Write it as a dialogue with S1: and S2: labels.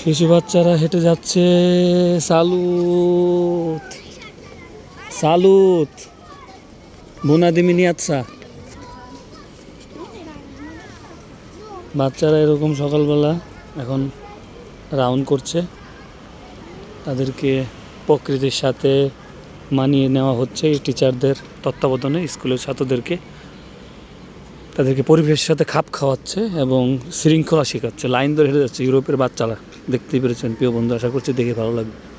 S1: শিশু বাচ্চারা হেঁটে যাচ্ছে। সালুত সালুত বুনাদি মিনিয়াচ্ছা। বাচ্চারা এরকম সকালবেলা এখন রাউন্ড করছে। তাদেরকে প্রকৃতির সাথে মানিয়ে নেওয়া হচ্ছে এই টিচারদের তত্ত্বাবধানে। স্কুলের ছাত্রদেরকে তাদেরকে পরিবেশের সাথে খাপ খাওয়াচ্ছে এবং শৃঙ্খলা শেখাচ্ছে। লাইন ধরে হেঁটে যাচ্ছে ইউরোপের বাচ্চারা। দেখতেই পেরেছেন প্রিয় বন্ধু, আশা করছি দেখে ভালো লাগবে।